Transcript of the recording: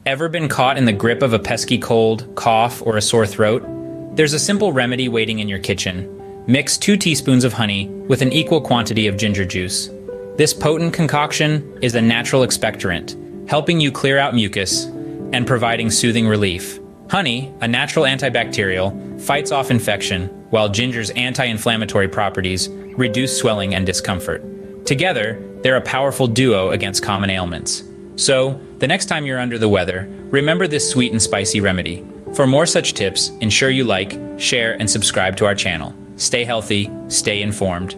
Ever been caught in the grip of a pesky cold, cough, or a sore throat? There's a simple remedy waiting in your kitchen. Mix 2 teaspoons of honey with an equal quantity of ginger juice. This potent concoction is a natural expectorant, helping you clear out mucus and providing soothing relief. Honey, a natural antibacterial, fights off infection, while ginger's anti-inflammatory properties reduce swelling and discomfort. Together, they're a powerful duo against common ailments. So, the next time you're under the weather, remember this sweet and spicy remedy. For more such tips, ensure you like, share, and subscribe to our channel. Stay healthy, stay informed.